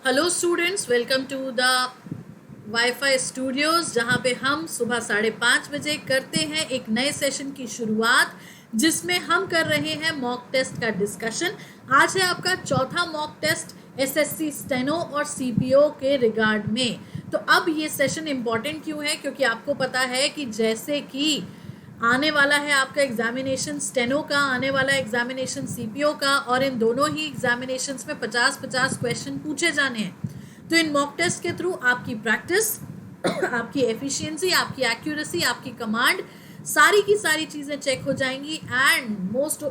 Hello students, welcome to the WiFi studios, जहाँ पे हम सुबह 5:30 बजे करते हैं एक नए सेशन की शुरुआत, जिसमें हम कर रहे हैं मॉक टेस्ट का डिस्कशन। आज है आपका चौथा मॉक टेस्ट एसएससी स्टेनो और सीपीओ के रिगार्ड में। तो अब ये सेशन इम्पॉर्टेंट क्यों है? क्योंकि आपको पता है कि जैसे कि आने वाला है आपका एग्जामिनेशन स्टेनो का, आने वाला एग्जामिनेशन सीपीओ का, और इन दोनों ही एग्जामिनेशंस में 50-50 क्वेश्चन पूछे जाने हैं। तो इन मॉक टेस्ट के थ्रू आपकी प्रैक्टिस, आपकी एफिशिएंसी, आपकी एक्यूरेसी, आपकी कमांड, सारी की सारी चीज़ें चेक हो जाएंगी। And most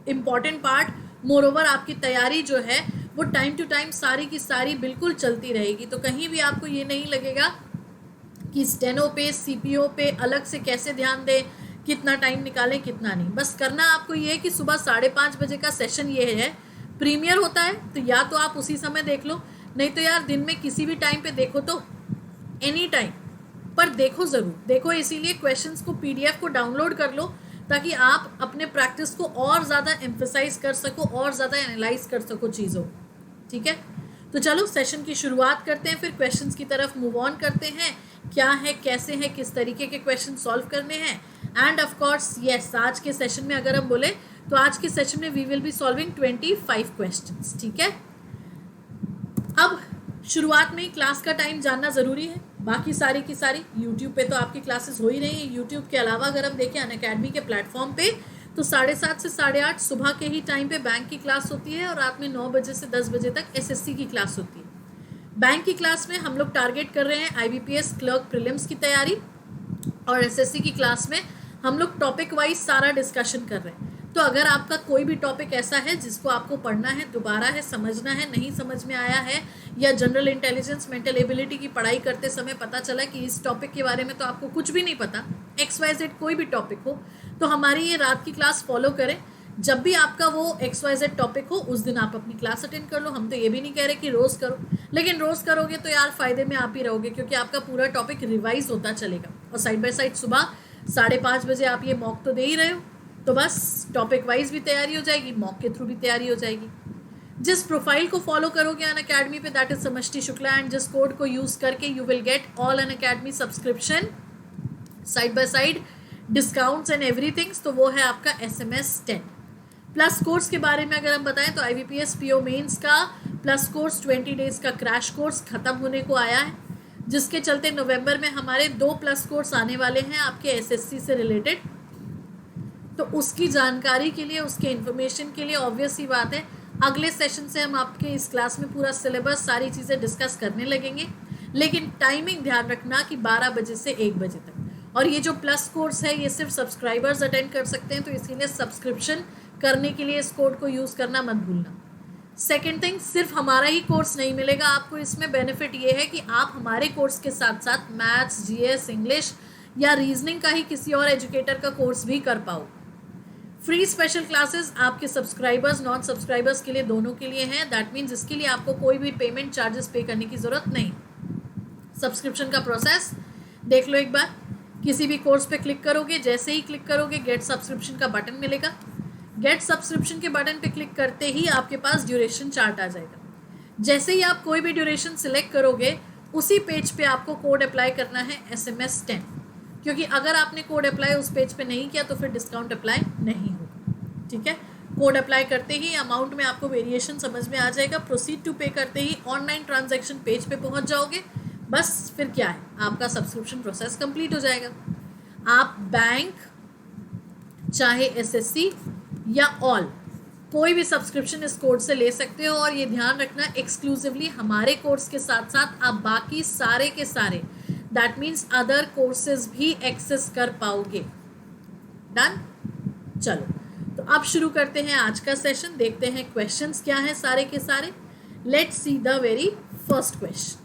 important part, moreover आपकी तैयारी जो है वो टाइम टू टाइम सारी की सारी बिल्कुल चलती रहेगी। तो कहीं भी आपको ये नहीं लगेगा कि स्टेनो पे, सीपीओ पे अलग से कैसे ध्यान दें, कितना टाइम निकालें, कितना नहीं। बस करना आपको ये है कि सुबह 5:30 बजे का सेशन ये है, प्रीमियर होता है, तो या तो आप उसी समय देख लो, नहीं तो यार दिन में किसी भी टाइम पे देखो, तो एनी टाइम पर देखो, ज़रूर देखो। इसीलिए क्वेश्चंस को, पीडीएफ को डाउनलोड कर लो, ताकि आप अपने प्रैक्टिस को और ज़्यादा एम्फेसाइज कर सको और ज़्यादा एनालाइज कर सको चीज़ों। ठीक है, तो चलो सेशन की शुरुआत करते हैं, फिर क्वेश्चंस की तरफ मूव ऑन करते हैं। क्या है, कैसे है, किस तरीके के क्वेश्चन सॉल्व करने हैं। एंड ऑफ कोर्स यस, आज के सेशन में अगर हम बोले तो आज के सेशन में we will be solving 25 questions. ठीक है, अब शुरुआत में ही क्लास का टाइम जानना ज़रूरी है। बाकी सारी की सारी यूट्यूब पे तो आपकी क्लासेस हो ही रही हैं। यूट्यूब के अलावा अगर हम देखें अनअकैडमी के प्लेटफॉर्म पे, तो 7:30 से 8:30 सुबह के ही टाइम पे बैंक की क्लास होती है, और रात में 9 बजे से 10 बजे तक एसएससी की क्लास होती है। बैंक की क्लास में हम लोग टारगेट कर रहे हैं आईबीपीएस क्लर्क प्रीलिम्स की तैयारी, और एसएससी की क्लास में हम लोग टॉपिक वाइज सारा डिस्कशन कर रहे हैं। तो अगर आपका कोई भी टॉपिक ऐसा है जिसको आपको पढ़ना है, दोबारा है, समझना है, नहीं समझ में आया है, या जनरल इंटेलिजेंस, मेंटल एबिलिटी की पढ़ाई करते समय पता चला कि इस टॉपिक के बारे में तो आपको कुछ भी नहीं पता, XYZ कोई भी टॉपिक हो, तो हमारी ये रात की क्लास फॉलो करें। जब भी आपका वो XYZ टॉपिक हो, उस दिन आप अपनी क्लास अटेंड कर लो। हम तो ये भी नहीं कह रहे कि रोज़ करो, लेकिन रोज़ करोगे तो यार फ़ायदे में आप ही रहोगे, क्योंकि आपका पूरा टॉपिक रिवाइज होता चलेगा। और साइड बाय साइड सुबह 5:30 बजे आप ये मॉक तो दे ही रहे हो, तो बस टॉपिक वाइज भी तैयारी हो जाएगी, मॉक के थ्रू भी तैयारी हो जाएगी। जिस प्रोफाइल को फॉलो करोगे अनअकैडमी पे, दैट इज समष्टि शुक्ला, एंड जिस कोड को यूज़ करके you will get all Unacademy subscription, side by side discounts and everything's, तो वो है आपका SMS 10 प्लस कोर्स। के बारे में अगर हम बताएं तो IBPS PO मेंस का प्लस कोर्स 20 डेज का क्रैश कोर्स ख़त्म होने को आया है, जिसके चलते नवंबर में हमारे 2 प्लस कोर्स आने वाले हैं आपके SSC से रिलेटेड। तो उसकी जानकारी के लिए, उसके इन्फॉर्मेशन के लिए ऑब्वियस ही बात है, अगले सेशन से हम आपके इस क्लास में पूरा सिलेबस, सारी चीज़ें डिस्कस करने लगेंगे। लेकिन टाइमिंग ध्यान रखना कि 12 बजे से 1 बजे तक। और ये जो प्लस कोर्स है ये सिर्फ सब्सक्राइबर्स अटेंड कर सकते हैं, तो इसीलिए सब्सक्रिप्शन करने के लिए इस कोड को यूज़ करना मत भूलना। सेकेंड थिंग, सिर्फ हमारा ही कोर्स नहीं मिलेगा आपको, इसमें बेनिफिट ये है कि आप हमारे कोर्स के साथ साथ मैथ्स, GS, इंग्लिश या रीजनिंग का ही किसी और एजुकेटर का कोर्स भी कर पाओ। फ्री स्पेशल क्लासेस आपके सब्सक्राइबर्स, नॉन सब्सक्राइबर्स के लिए, दोनों के लिए हैं। दैट मीन्स इसके लिए आपको कोई भी पेमेंट चार्जेस पे करने की ज़रूरत नहीं। सब्सक्रिप्शन का प्रोसेस देख लो एक बार। किसी भी कोर्स पे क्लिक करोगे, जैसे ही क्लिक करोगे गेट सब्सक्रिप्शन का बटन मिलेगा। गेट सब्सक्रिप्शन के बटन पे क्लिक करते ही आपके पास ड्यूरेशन चार्ट आ जाएगा। जैसे ही आप कोई भी ड्यूरेशन सिलेक्ट करोगे, उसी पेज पे आपको कोड अप्लाई करना है SMS 10, क्योंकि अगर आपने कोड अप्लाई उस पेज पे नहीं किया तो फिर डिस्काउंट अप्लाई नहीं होगा। ठीक है, कोड अप्लाई करते ही अमाउंट में आपको वेरिएशन समझ में आ जाएगा। प्रोसीड टू पे करते ही ऑनलाइन ट्रांजैक्शन पेज पे पहुंच जाओगे। बस फिर क्या है, आपका सब्सक्रिप्शन प्रोसेस कंप्लीट हो जाएगा। आप बैंक, चाहे SSC या ऑल, कोई भी सब्सक्रिप्शन इस कोड से ले सकते हो। और ये ध्यान रखना, एक्सक्लूसिवली हमारे कोर्स के साथ साथ आप बाकी सारे के सारे, दैट मीन्स अदर कोर्सेज भी एक्सेस कर पाओगे। डन, चलो तो अब शुरू करते हैं आज का सेशन। देखते हैं क्वेश्चंस क्या हैं सारे के सारे। Let's see the very first question.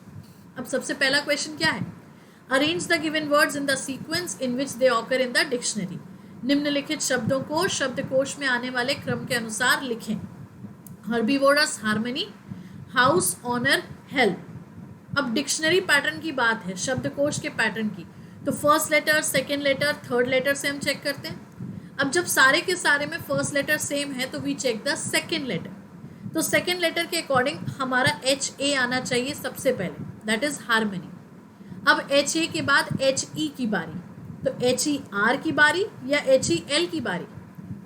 अब सबसे पहला क्वेश्चन क्या है? Arrange the given words in the sequence in which they occur in the dictionary. निम्नलिखित शब्दों को शब्दकोश में आने वाले क्रम के अनुसार लिखें। Herbivorous harmony, house owner help. अब डिक्शनरी पैटर्न की बात है, शब्दकोश के पैटर्न की, तो first letter, second letter, third letter से हम चेक करते हैं। अब जब सारे के सारे में फर्स्ट लेटर सेम है तो we check the second letter. तो सेकेंड लेटर के अकॉर्डिंग हमारा एच ए आना चाहिए सबसे पहले, दैट इज हार्मनी। अब एच ए के बाद एच ई की बारी, तो एच ई आर की बारी या एच ई एल की बारी,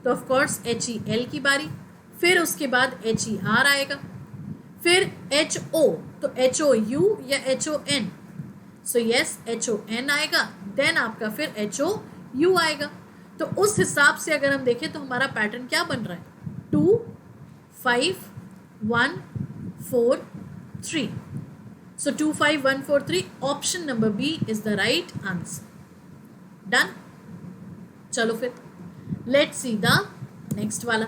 तो of course H E L की बारी। फिर उसके बाद एच ई आर आएगा, फिर एच ओ, तो एच ओ यू या H O N, so yes H O N आएगा, देन आपका फिर एच ओ यू आएगा। तो उस हिसाब से अगर हम देखें तो हमारा पैटर्न क्या बन रहा है, 2 5 1 4 3। So 2 5 1 4 3, option number B is the right answer. Done. चलो फिर लेट्स सी द नेक्स्ट वाला।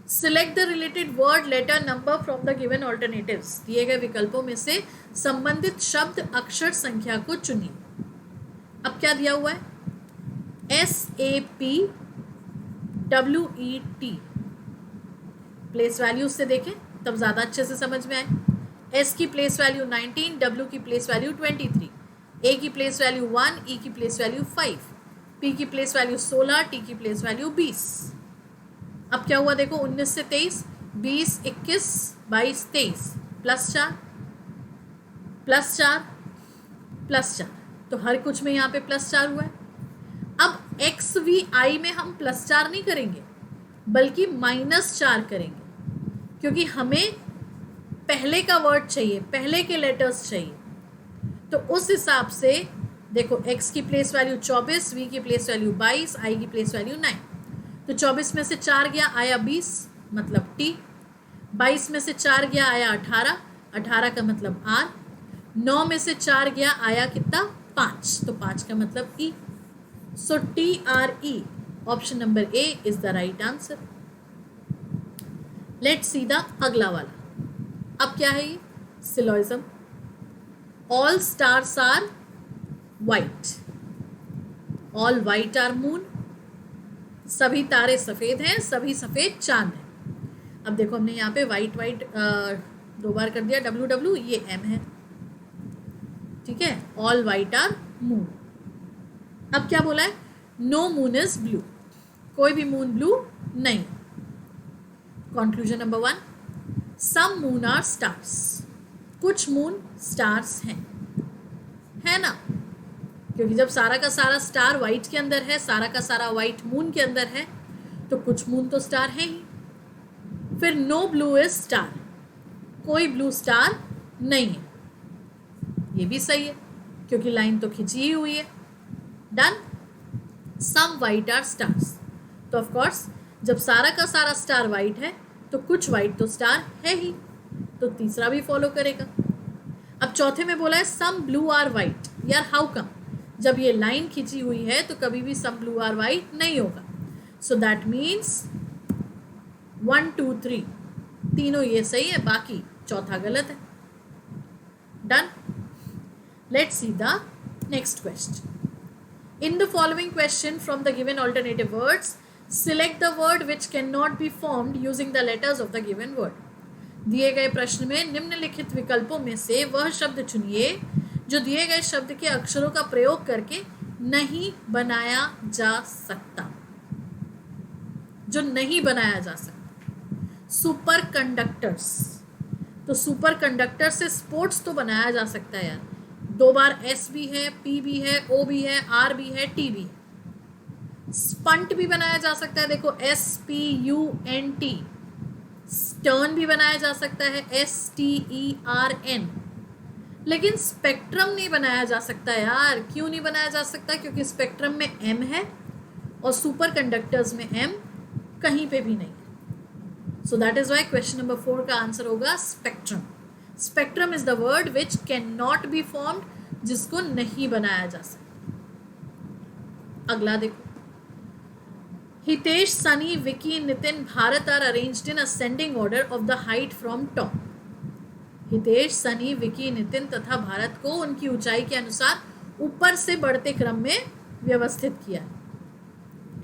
Select the related word letter number from the given alternatives. दिए गए विकल्पों में से संबंधित शब्द अक्षर संख्या को चुनिए। अब क्या दिया हुआ है, SAP WET, प्लेस वैल्यू से देखें तब ज़्यादा अच्छे से समझ में आए। S की प्लेस वैल्यू 19, W की प्लेस वैल्यू 23, A की प्लेस वैल्यू 1, E की प्लेस वैल्यू 5, P की प्लेस वैल्यू 16, T की प्लेस वैल्यू 20। अब क्या हुआ देखो, 19 से 23, 20 21 22 23, +4 +4 +4, तो हर कुछ में यहाँ पे +4 हुआ है। अब XVI में हम +4 नहीं करेंगे बल्कि -4 करेंगे, क्योंकि हमें पहले का वर्ड चाहिए, पहले के लेटर्स चाहिए। तो उस हिसाब से देखो, x की प्लेस वैल्यू 24, v की प्लेस वैल्यू 22, i की प्लेस वैल्यू 9, तो 24 में से 4 गया आया 20, मतलब t। 22 में से 4 गया आया 18, 18 का मतलब r। 9 में से 4 गया आया कितना, 5, तो 5 का मतलब e। So TRE, option number A is the right answer. Let's see the अगला वाला। अब क्या है ये, syllogism. All stars are white, all white are moon, सभी तारे सफ़ेद हैं, सभी सफ़ेद चांद हैं। अब देखो हमने यहाँ पे वाइट वाइट 2 बार कर दिया, WW, ये M है, ठीक है। All white are moon. अब क्या बोला है, नो मून इज ब्लू, कोई भी मून ब्लू नहीं। Conclusion number 1, some moon are stars, कुछ मून स्टार्स हैं, है ना, क्योंकि जब सारा का सारा स्टार वाइट के अंदर है, सारा का सारा वाइट मून के अंदर है, तो कुछ मून तो स्टार है ही। फिर नो ब्लू इज स्टार, कोई ब्लू स्टार नहीं है, ये भी सही है क्योंकि लाइन तो खिंची ही हुई है। Done. Some white are stars, तो ऑफ कोर्स जब सारा का सारा स्टार वाइट है तो कुछ वाइट तो स्टार है ही, तो तीसरा भी फॉलो करेगा। अब चौथे में बोला है सम ब्लू आर वाइट, यार हाउ कम, जब ये लाइन खींची हुई है तो कभी भी सम ब्लू आर वाइट नहीं होगा। सो दैट मीन्स 1 2 3 तीनों ये सही है, बाकी चौथा गलत है। Done. Let's see the next question. In the following question from the given alternative words, select the word which cannot be formed using the letters of the given word. दिए गए प्रश्न में निम्नलिखित विकल्पों में से वह शब्द चुनिए जो दिए गए शब्द के अक्षरों का प्रयोग करके नहीं बनाया जा सकता, जो नहीं बनाया जा सकता। सुपर कंडक्टर्स, तो सुपर कंडक्टर से स्पोर्ट्स तो बनाया जा सकता है यार, 2 बार S भी है, P भी है, O भी है, R भी है, T भी है। स्पंट भी बनाया जा सकता है, देखो SPUNT। स्टर्न भी बनाया जा सकता है, STERN। लेकिन स्पेक्ट्रम नहीं बनाया जा सकता यार। क्यों नहीं बनाया जा सकता, क्योंकि स्पेक्ट्रम में M है और सुपर कंडक्टर्स में M कहीं पे भी नहीं है। So that is why question number 4 का आंसर होगा spectrum. Spectrum is the word which can not be formed, जिसको नहीं बनाया जा सकता। अगला देखो, Hitesh, Sunny, Vicky, Nitin, Bharat are arranged in ascending order of the height from top. Hitesh, Sunny, Vicky, Nitin तथा भारत को उनकी ऊंचाई के अनुसार ऊपर से बढ़ते क्रम में व्यवस्थित किया।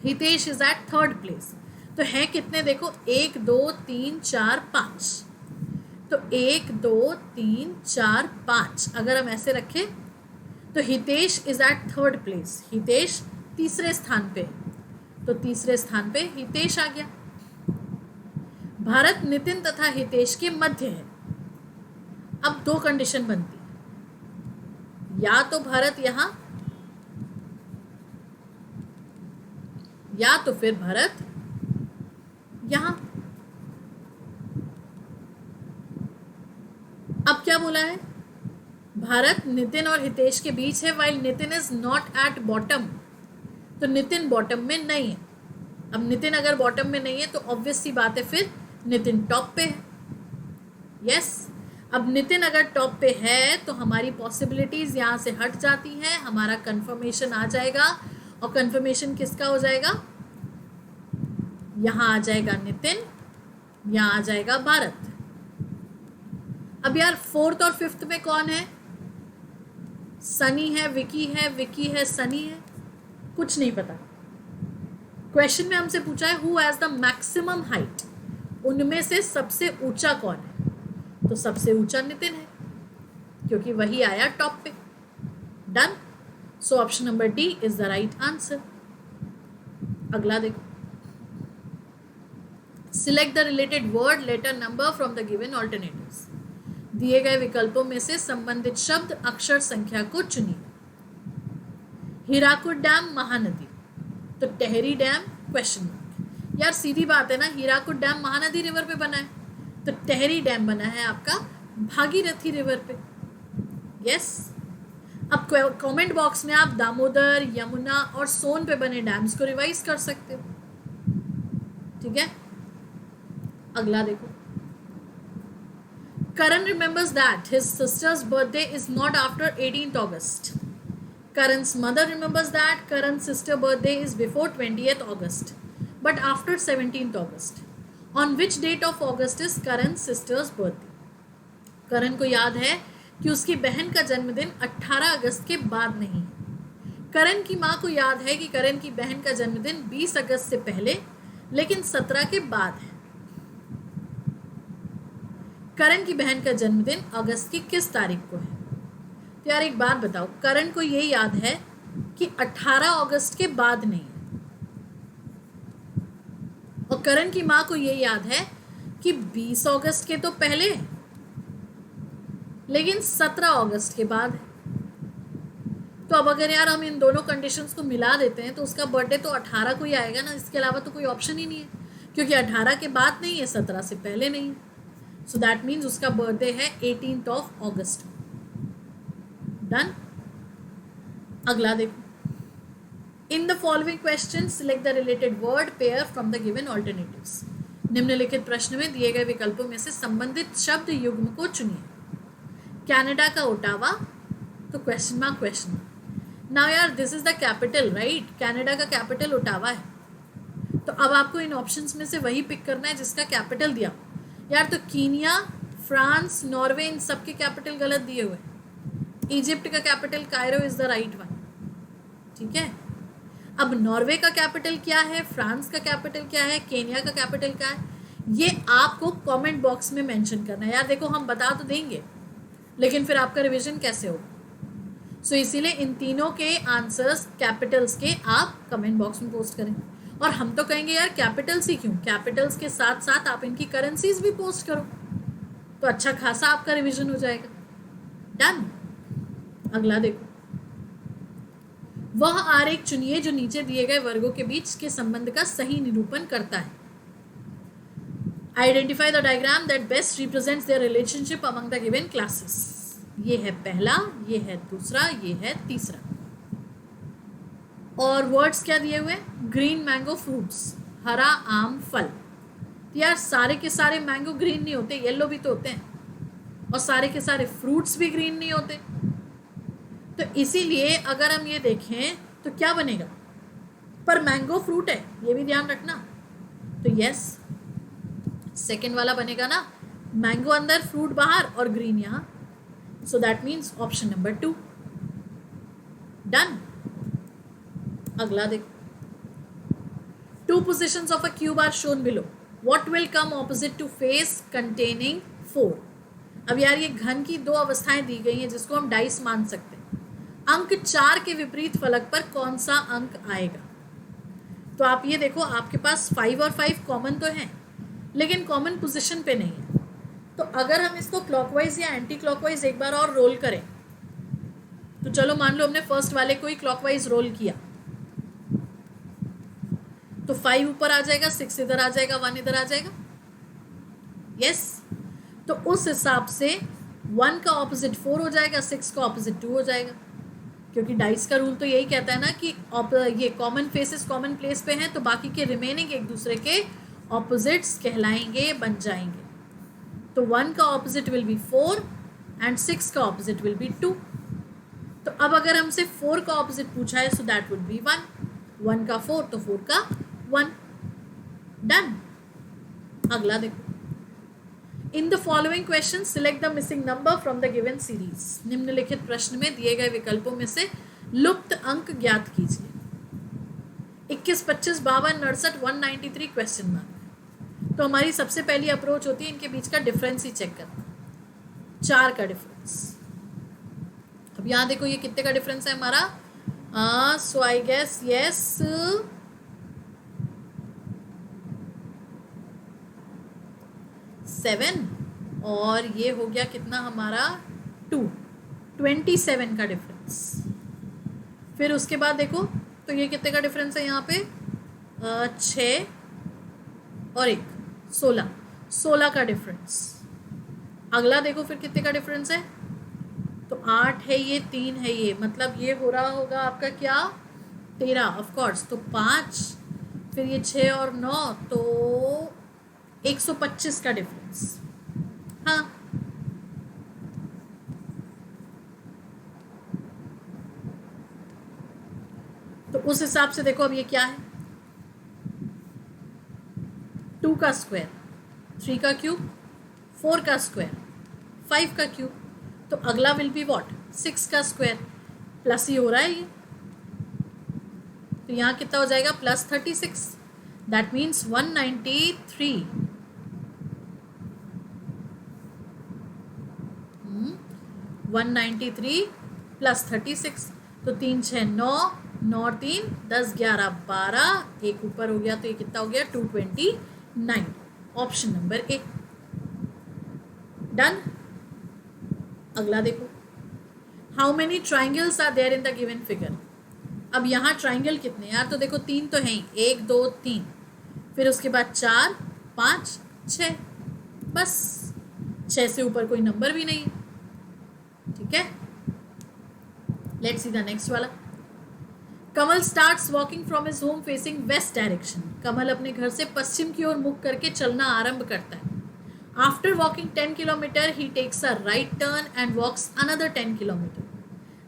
Hitesh is at 3rd place, तो है कितने देखो, 1 2 3 4 5, तो 1 2 3 4 5 अगर हम ऐसे रखें तो Hitesh is at 3rd place, Hitesh तीसरे स्थान पे, तो तीसरे स्थान पे हितेश आ गया। भारत नितिन तथा हितेश के मध्य है। अब दो कंडीशन बनती है, या तो भारत यहां या तो फिर भारत यहां। अब क्या बोला है, भारत नितिन और हितेश के बीच है, while Nitin is not at bottom. तो नितिन बॉटम में नहीं है। अब नितिन अगर बॉटम में नहीं है तो ऑब्वियस सी बात है फिर नितिन टॉप पे है। यस, अब नितिन अगर टॉप पे है तो हमारी पॉसिबिलिटीज यहां से हट जाती हैं, हमारा कंफर्मेशन आ जाएगा। और कंफर्मेशन किसका हो जाएगा, यहां आ जाएगा नितिन, यहां आ जाएगा भारत। अब यार फोर्थ और फिफ्थ में कौन है, सनी है, विकी है, विकी है, सनी है, कुछ नहीं पता। क्वेश्चन में हमसे पूछा है who has the maximum height, उनमें से सबसे ऊंचा कौन है, तो सबसे ऊंचा नितिन है क्योंकि वही आया टॉप पे। Done. So option number D is the right answer. अगला देखो, select the related word letter number from the given alternatives. दिए गए विकल्पों में से संबंधित शब्द अक्षर संख्या को चुनिए। हीराकुद डैम महानदी, तो टेहरी डैम क्वेश्चन मार्क। यार सीधी बात है ना, हीराकुद डैम महानदी रिवर पे बना है, तो टेहरी डैम बना है आपका भागीरथी रिवर पे। यस। अब कमेंट बॉक्स में आप दामोदर, यमुना और सोन पे बने डैम्स को रिवाइज कर सकते हो। ठीक है, अगला देखो, Karan remembers that his sister's birthday is not after 18th August. Karan's mother remembers that Karan's sister's birthday is before 20th August, but after 17th August. On which date of August is Karan's sister's birthday? Karan को याद है कि उसकी बहन का जन्मदिन 18 अगस्त के बाद नहीं है। करण की माँ को याद है कि करण की बहन का जन्मदिन 20 अगस्त से पहले लेकिन 17 के बाद है। करण की बहन का जन्मदिन अगस्त की किस तारीख को है? तो यार एक बात बताओ, करण को ये याद है कि 18 अगस्त के बाद नहीं है, और करण की माँ को ये याद है कि 20 अगस्त के तो पहले लेकिन 17 अगस्त के बाद है। तो अब अगर यार हम इन दोनों कंडीशंस को मिला देते हैं तो उसका बर्थडे तो 18 को ही आएगा ना, इसके अलावा तो कोई ऑप्शन ही नहीं है, क्योंकि 18 के बाद नहीं है, 17 से पहले नहीं है। सो दैट मीन्स उसका बर्थडे है 18th ऑफ अगस्त। डन। अगला देखो, in the following question select the related word pair from the given alternatives. निम्नलिखित प्रश्न में दिए गए विकल्पों में से संबंधित शब्द युग्म को चुनिए। कनाडा का ओटावा, तो क्वेश्चन मार्क। नाउ यार this is the capital right, Canada का कैपिटल ओटावा है, तो अब आपको इन ऑप्शंस में से वही पिक करना है जिसका कैपिटल दिया यार। तो कीनिया, फ्रांस, नॉर्वे, इन सब के कैपिटल गलत दिए हुए। इजिप्ट का capital Cairo is the right one. ठीक है, अब नॉर्वे का कैपिटल क्या है, फ्रांस का कैपिटल क्या है, केनिया का कैपिटल क्या है, ये आपको कमेंट बॉक्स में मेंशन करना है। यार देखो हम बता तो देंगे लेकिन फिर आपका रिवीजन कैसे होगा? सो इसीलिए इन तीनों के आंसर्स कैपिटल्स के आप कमेंट बॉक्स में पोस्ट करें। और हम तो कहेंगे यार कैपिटल्स ही क्यों, कैपिटल्स के साथ साथ आप इनकी करेंसीज भी पोस्ट करो तो अच्छा खासा आपका रिवीजन हो जाएगा। डन। अगला देखो, वह आरेख चुनिए जो नीचे दिए गए वर्गों के बीच के संबंध का सही निरूपण करता है। Identify the diagram that best represents their relationship among the given classes. ये है पहला, ये है दूसरा, ये है तीसरा। और वर्ड्स क्या दिए हुए? ग्रीन मैंगो फ्रूट्स, हरा आम फल। तो यार सारे के सारे मैंगो ग्रीन नहीं होते, येलो भी तो होते हैं, और सारे के सारे फ्रूट्स भी ग्रीन नहीं होते। तो इसीलिए अगर हम ये देखें तो क्या बनेगा, पर मैंगो फ्रूट है, ये भी ध्यान रखना। तो यस, सेकेंड वाला बनेगा ना, मैंगो अंदर फ्रूट बाहर और ग्रीन यहाँ। So that means option number 2। Done. अगला देखो, 2 positions of a cube are shown below. What will come opposite to face containing 4? अब यार ये घन की 2 अवस्थाएं दी गई हैं जिसको हम डाइस मान सकते हैं। अंक 4 के विपरीत फलक पर कौन सा अंक आएगा? तो आप ये देखो, आपके पास 5 और 5 कॉमन तो हैं, लेकिन कॉमन पोजीशन पे नहीं है। तो अगर हम इसको क्लॉकवाइज या एंटी क्लॉकवाइज एक बार और रोल करें, तो चलो मान लो हमने फर्स्ट वाले को ही क्लॉकवाइज रोल किया, तो 5 ऊपर आ जाएगा, 6 इधर आ जाएगा, 1 इधर आ जाएगा। यस, तो उस हिसाब से 1 का ऑपोजिट 4 हो जाएगा, 6 का ऑपोजिट 2 हो जाएगा, क्योंकि डाइस का रूल तो यही कहता है ना कि ये कॉमन फेसेस कॉमन प्लेस पे हैं, तो बाकी के रिमेनिंग एक दूसरे के ऑपोजिट्स कहलाएंगे, बन जाएंगे। तो 1 का ऑपोजिट विल बी 4 एंड 6 का ऑपोजिट विल बी 2। तो अब अगर हमसे 4 का ऑपोजिट पूछा है, सो दैट वुड बी 1। 1 का 4 तो 4 का 1। डन। अगला देखो, in the following question select the missing number from the given series. निम्नलिखित प्रश्न में दिए गए विकल्पों में से लुप्त अंक ज्ञात कीजिए। 21, 25, 52, 69, 193 क्वेश्चन मार्क। तो हमारी सबसे पहली अप्रोच होती है इनके बीच का डिफरेंस ही चेक करना, 4 का डिफरेंस। अब यहाँ देखो ये कितने का डिफरेंस है हमारा, सो आई गेस यस 7, और ये हो गया कितना हमारा 2, 27 का डिफरेंस। फिर उसके बाद देखो तो ये कितने का डिफरेंस है यहाँ पे, 6 और 1, 16 का डिफरेंस। अगला देखो फिर कितने का डिफरेंस है, तो 8 है ये, 3 है ये, मतलब ये हो रहा होगा आपका क्या 13 ऑफ कोर्स। तो 5, फिर ये 6 और 9, तो 125 का डिफरेंस। हाँ, तो उस हिसाब से देखो अब ये क्या है, 2 का स्क्वायर, 3 का क्यूब, 4 का स्क्वायर, 5 का क्यूब। तो अगला विल बी व्हाट, 6 का स्क्वायर, प्लस ही हो रहा है ये, तो यहाँ कितना हो जाएगा प्लस 36। दैट मीन्स 193 193 प्लस 36, तो 3 6 9, 9 3 10 11 12, एक ऊपर हो गया, तो ये कितना हो गया 229। Option number A. डन। अगला देखो, how many triangles are there in the given figure. अब यहाँ ट्राइंगल कितने यार, तो देखो 3 तो हैं ही, 1 2 3, फिर उसके बाद 4 5 6, बस 6 से ऊपर कोई नंबर भी नहीं है। ठीक है, लेट्स सी द नेक्स्ट वाला। Kamal starts walking from his home facing west direction. Kamal अपने घर से पश्चिम की ओर मुख करके चलना आरंभ करता है। After walking 10 kilometre he takes a right turn and walks another 10 kilometre.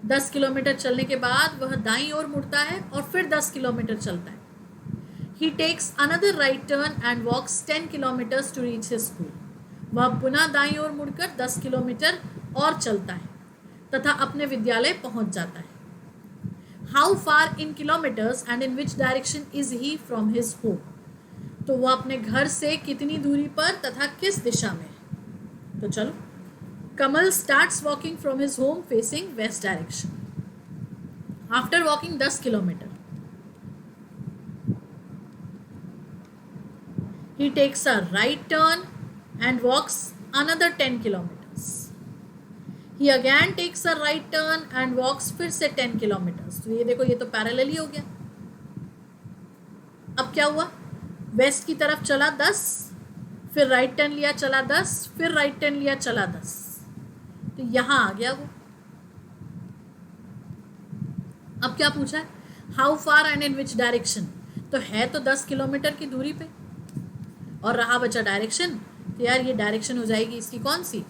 10 kilometre चलने के बाद वह दाईं ओर मुड़ता है और फिर 10 किलोमीटर चलता है। He takes another right turn and walks 10 kilometres to reach his school. वह पुनः दाईं ओर मुड़कर 10 किलोमीटर और चलता है तथा अपने विद्यालय पहुंच जाता है। How far in kilometres and in which direction is he from his home. तो वह अपने घर से कितनी दूरी पर तथा किस दिशा में है। तो चलो, Kamal starts walking from his home facing west direction. After walking 10 kilometre he takes a right turn and walks another 10 kilometers. He again takes a right turn and walks फिर से 10 kilometers. तो ये देखो, ये तो पैरेलल ही हो गया। अब क्या हुआ, वेस्ट की तरफ चला 10, फिर राइट टर्न लिया चला 10, फिर राइट टर्न लिया चला 10, तो यहां आ गया वो। अब क्या पूछा है, how far and in which direction. तो है तो 10 किलोमीटर की दूरी पे, और रहा बचा डायरेक्शन, तो यार ये डायरेक्शन हो जाएगी इसकी कौन सी,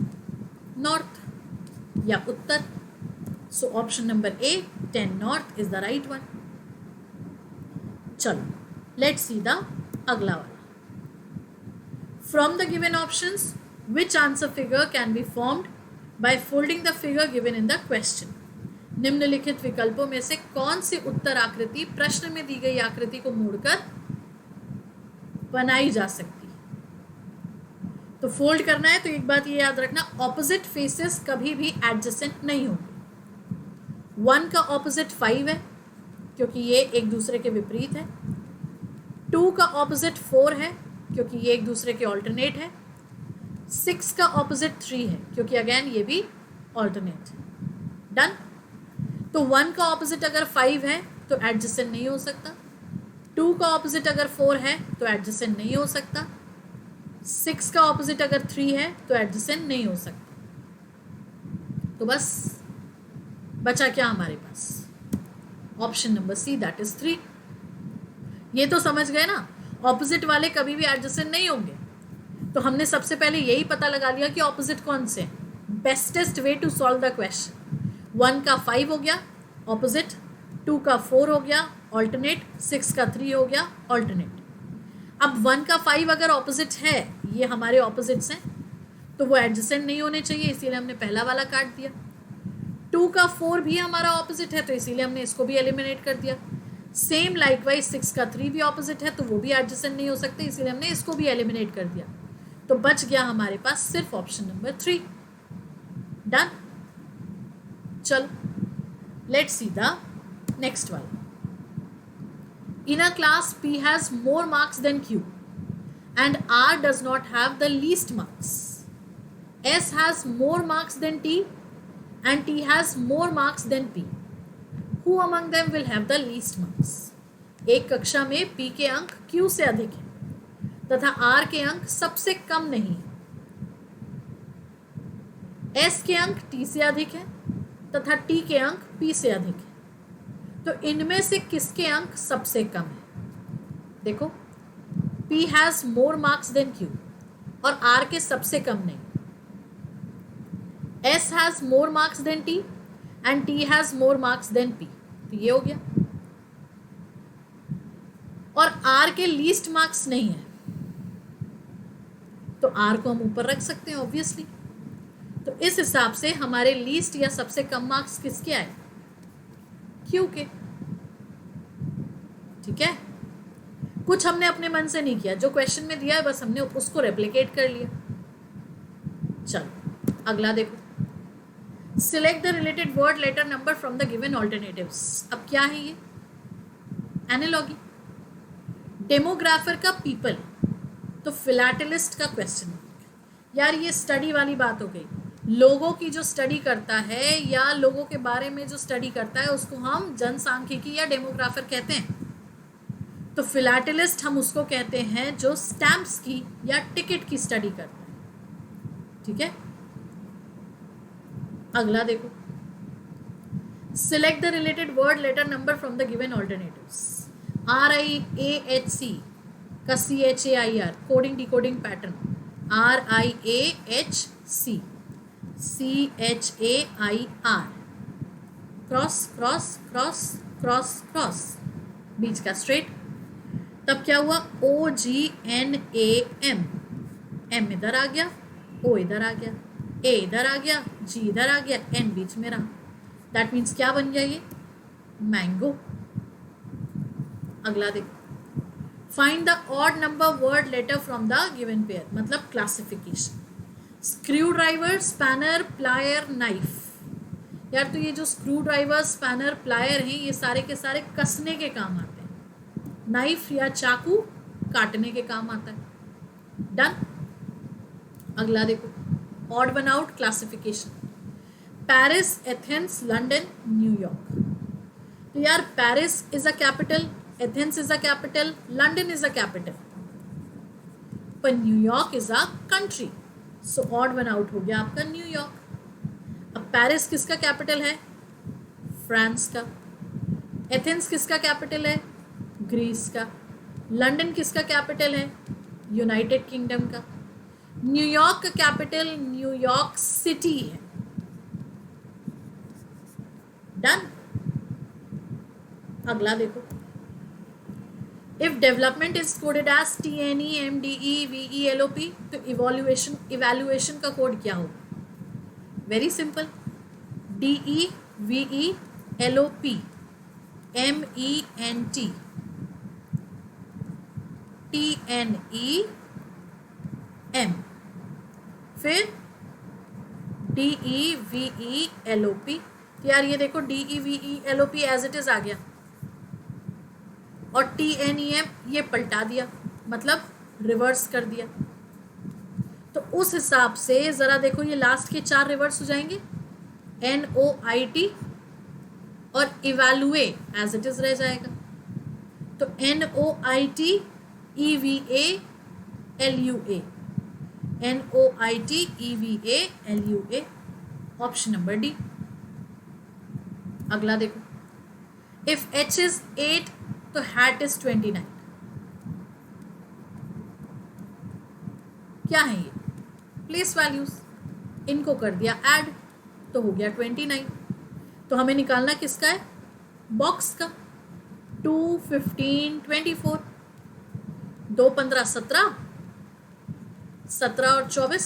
नॉर्थ या उत्तर। So option number A 10 north is the right one. चलो लेट्स सी द अगला वाला। From the given options which answer figure can be formed by folding the figure given in the question. निम्नलिखित विकल्पों में से कौन सी उत्तर आकृति प्रश्न में दी गई आकृति को मोड़कर बनाई जा सकती। तो फोल्ड करना है तो एक बात ये याद रखना, ऑपोजिट फेसेस कभी भी एडजेसेंट नहीं होंगे। 1 का ऑपोजिट 5 है क्योंकि ये एक दूसरे के विपरीत है। 2 का ऑपोजिट 4 है क्योंकि ये एक दूसरे के ऑल्टरनेट है। 6 का ऑपोजिट 3 है क्योंकि अगेन ये भी ऑल्टरनेट है। डन। तो 1 का ऑपोजिट अगर 5 है तो एडजेसेंट नहीं हो सकता। 2 का ऑपोजिट अगर 4 है तो एडजेसेंट नहीं हो सकता। 6 का ऑपोजिट अगर 3 है तो एडजेसेंट नहीं हो सकता। तो बस बचा क्या हमारे पास? Option number C, that is 3। ये तो समझ गए ना, ऑपोजिट वाले कभी भी एडजेसेंट नहीं होंगे। तो हमने सबसे पहले यही पता लगा लिया कि ऑपोजिट कौन से। Bestest way to solve the question. 1 का 5 हो गया ऑपोजिट, 2 का 4 हो गया ऑल्टरनेट, 6 का 3 हो गया ऑल्टरनेट। अब 1 का 5 अगर ऑपोजिट है, ये हमारे ऑपोजिट्स हैं, तो वो एडजेसेंट नहीं होने चाहिए, इसीलिए हमने पहला वाला काट दिया। 2 का 4 भी हमारा ऑपोजिट है, तो इसीलिए हमने इसको भी एलिमिनेट कर दिया। सेम लाइकवाइज 6 का 3 भी ऑपोजिट है, तो वो भी एडजेसेंट नहीं हो सकते, इसीलिए हमने इसको भी एलिमिनेट कर दिया। तो बच गया हमारे पास सिर्फ ऑप्शन नंबर 3। डन। चलो let's see the next one. In a class, P has more marks than Q and R does not have the least marks. S has more marks than T and T has more marks than P. Who among them will have the least marks? एक कक्षा में P के अंक Q से अधिक हैं तथा R के अंक सबसे कम नहीं हैं। S के अंक T से अधिक हैं तथा T के अंक P से अधिक हैं। तो इनमें से किसके अंक सबसे कम है? देखो, P has more marks than Q और R के सबसे कम नहीं। S has more marks than T and T has more marks than P। तो ये हो गया। और R के लीस्ट मार्क्स नहीं है, तो R को हम ऊपर रख सकते हैं ऑब्वियसली। तो इस हिसाब से हमारे लीस्ट या सबसे कम मार्क्स किसके आए? Q के। ठीक है, कुछ हमने अपने मन से नहीं किया, जो क्वेश्चन में दिया है बस हमने उसको रेप्लिकेट कर लिया। चलो अगला देखो। Select the related word letter number from the given alternatives. अब क्या है ये? एनालॉगी। डेमोग्राफर का पीपल, तो फिलैटेलिस्ट का क्वेश्चन। यार ये स्टडी वाली बात हो गई। लोगों की जो स्टडी करता है या लोगों के बारे में जो स्टडी करता है उसको हम जनसांख्यिकी या डेमोग्राफर कहते हैं। तो फिलैटेलिस्ट हम उसको कहते हैं जो स्टैम्प्स की या टिकट की स्टडी करता है। ठीक है, अगला देखो। Select the related word letter number from the given alternatives. RIAHC का CHAIR coding decoding pattern. RIAHC CHAIR cross cross cross cross cross, बीच का स्ट्रेट। तब क्या हुआ? OGNAM, M इधर आ गया, O इधर आ गया, A इधर आ गया, G इधर आ गया, N बीच में रहा। दैट मीन्स क्या बन गया? ये मैंगो। अगला देखो। Find the odd number word letter from the given pair, मतलब classification. Screwdriver, spanner, plier, knife. यार तो ये जो स्क्रू ड्राइवर, स्पैनर, प्लायर हैं ये सारे के सारे कसने के काम आते हैं। नाइफ या चाकू काटने के काम आता है। डन। अगला देखो। Odd one out classification. Paris, Athens, London, New York. तो यार Paris is a capital, Athens is a capital, London is a capital, पर New York is a country. So odd one out हो गया आपका न्यूयॉर्क। अब पेरिस किसका कैपिटल है? France का। एथेंस किसका कैपिटल है? ग्रीस का। लंदन किसका कैपिटल है? यूनाइटेड किंगडम का। न्यूयॉर्क का कैपिटल न्यूयॉर्क सिटी है। डन। अगला देखो। If development is coded as TNE MDE VE LOP, तो इवैल्यूएशन का कोड क्या होगा? Very simple, DE VE LOP MENT TNEM, फिर DE VE LOP। यार ये देखो DE VE LOP as it is आ गया और TNEM ये पलटा दिया, मतलब रिवर्स कर दिया। तो उस हिसाब से ज़रा देखो, ये लास्ट के 4 रिवर्स हो जाएंगे, NOIT और इवैल्यूए एज इट इज़ रह जाएगा। तो NOIT EVA LUA, NOIT EVA LUA, option number D. अगला देखो, इफ H इज 8 तो हैट इज 29। क्या है ये? प्लेस वैल्यूज, इनको कर दिया ऐड तो हो गया 29। तो हमें निकालना किसका है? बॉक्स का। 2, 15, 24, 2, 15, 17, 17 और 24,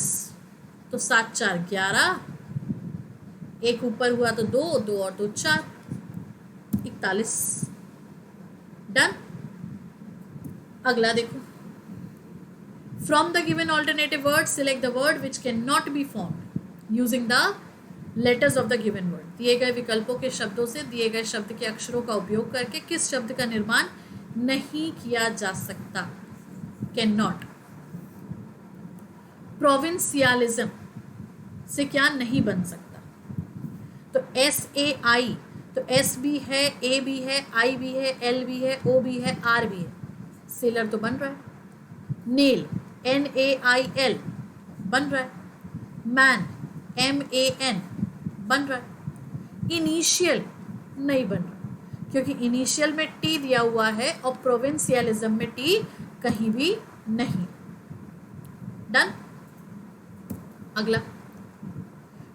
तो 7, 4, 11, एक ऊपर हुआ तो 2, 2 और 2, 4, 41। डन। अगला देखो, from the given alternative word select the word which can not be formed using the letters of the given word. दिए गए विकल्पों के शब्दों से दिए गए शब्द के अक्षरों का उपयोग करके किस शब्द का निर्माण नहीं किया जा सकता? Can not. प्रोविंसियलिज्म से क्या नहीं बन सकता? तो SAI, तो S भी है, A भी है, I भी है, L भी है, O भी है, R भी है। सेलर तो बन रहा है। नेल, NAIL बन रहा है। मैन, MAN बन रहा है। इनिशियल नहीं बन रहा, क्योंकि इनिशियल में T दिया हुआ है और प्रोविंसियलिज्म में T कहीं भी नहीं। डन। अगला,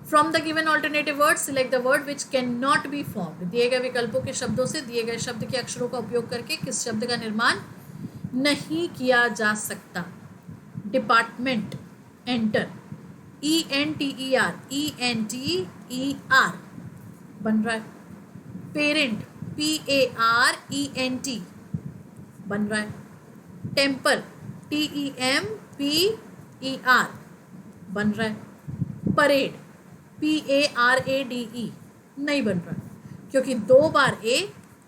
from the given alternative word select the word which can not be formed. दिए गए विकल्पों के शब्दों से दिए गए शब्द के अक्षरों का उपयोग करके किस शब्द का निर्माण नहीं किया जा सकता? डिपार्टमेंट, एंटर, ENTER, ENTER बन रहा है। पेरेंट, PARENT बन रहा है। टेम्पर, TEMPER बन रहा है। परेड, PARADE नहीं बन रहा, क्योंकि 2 बार A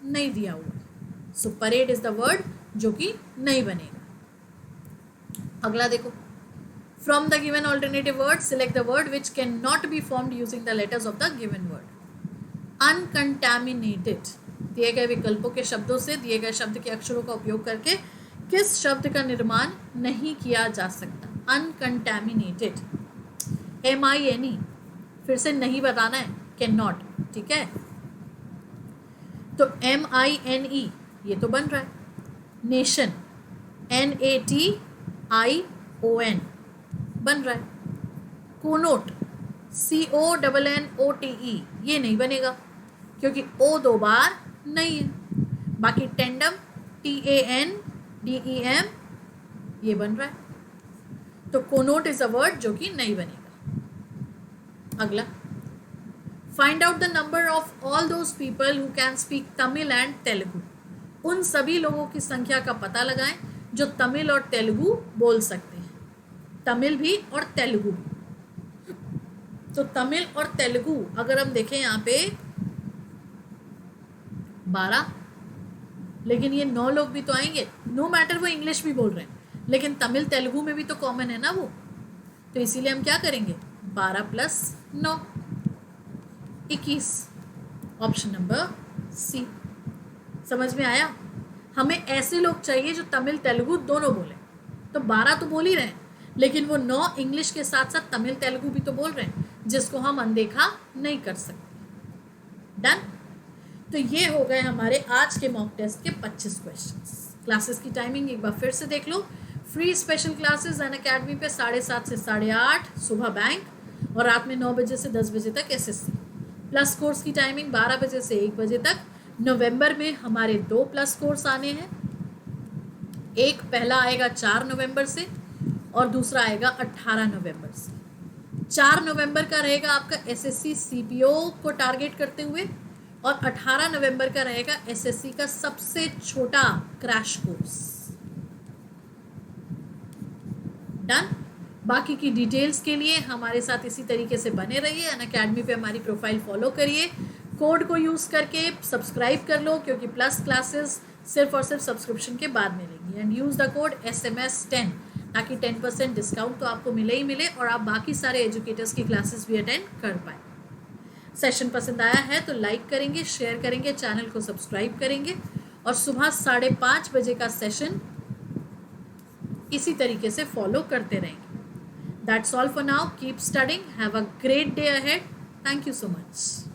नहीं दिया हुआ है। So parade is the word जो कि नहीं बनेगा। अगला देखो, from the given alternative word select the word which can not be formed using the letters of the given word. Uncontaminated. दिए गए विकल्पों के शब्दों से दिए गए शब्द के अक्षरों का उपयोग करके किस शब्द का निर्माण नहीं किया जा सकता? अनकंटैमिनेटेड, MINE, फिर से नहीं बताना है, कैन नॉट, ठीक है। तो MINE ये तो बन रहा है। नेशन, NATION बन रहा है। कोनोट, CONNOTE ये नहीं बनेगा, क्योंकि O 2 बार नहीं है। बाकी टेंडम, TANDEM ये बन रहा है। तो कोनोट इज अ वर्ड जो कि नहीं बनेगा। अगला, find out the number of all those people who can speak Tamil and Telugu. उन सभी लोगों की संख्या का पता लगाएं जो तमिल और तेलुगु बोल सकते हैं। तमिल भी और तेलुगु भी। तो तमिल और तेलुगु अगर हम देखें यहाँ पे 12, लेकिन ये 9 लोग भी तो आएंगे। नो मैटर वो इंग्लिश भी बोल रहे हैं, लेकिन तमिल तेलुगु में भी तो कॉमन है ना वो। तो इसीलिए हम क्या करेंगे? 12 + 9 21, ऑप्शन नंबर सी। समझ में आया? हमें ऐसे लोग चाहिए जो तमिल तेलुगु दोनों बोले। तो 12 तो बोल ही रहे हैं, लेकिन वो 9 इंग्लिश के साथ साथ तमिल तेलुगु भी तो बोल रहे हैं, जिसको हम अनदेखा नहीं कर सकते। डन। तो ये हो गए हमारे आज के मॉक टेस्ट के 25 क्वेश्चंस। क्लासेस की टाइमिंग एक बार फिर से देख लो। फ्री स्पेशल क्लासेस अनअकैडमी पे 7:30 से 8:30 सुबह बैंक, और रात में 9 बजे से 10 बजे तक SSC। प्लस कोर्स की टाइमिंग 12 बजे से 1 बजे तक। नवंबर में हमारे 2 प्लस कोर्स आने हैं। एक पहला आएगा 4 नवंबर से और दूसरा आएगा 18 नवंबर से। 4 नवंबर का रहेगा आपका SSC CPO को टारगेट करते हुए, और 18 नवंबर का रहेगा SSC का सबसे छोटा क्रैश कोर्स। डन। बाकी की डिटेल्स के लिए हमारे साथ इसी तरीके से बने रहिए। अनअकैडमी पे हमारी प्रोफाइल फॉलो करिए, कोड को यूज़ करके सब्सक्राइब कर लो, क्योंकि प्लस क्लासेस सिर्फ और सिर्फ सब्सक्रिप्शन के बाद मिलेंगी। करेंगे and use the code SMS10 ताकि 10% डिस्काउंट तो आपको मिले ही मिले और आप बाकी सारे एजुकेटर्स की क्लासेस भी अटेंड कर पाए। सेशन पसंद आया है तो लाइक करेंगे, शेयर करेंगे, चैनल को सब्सक्राइब करेंगे और सुबह 5:30 बजे का सेशन इसी तरीके से फॉलो करते रहेंगे। That's all for now, keep studying, have a great day ahead, thank you so much.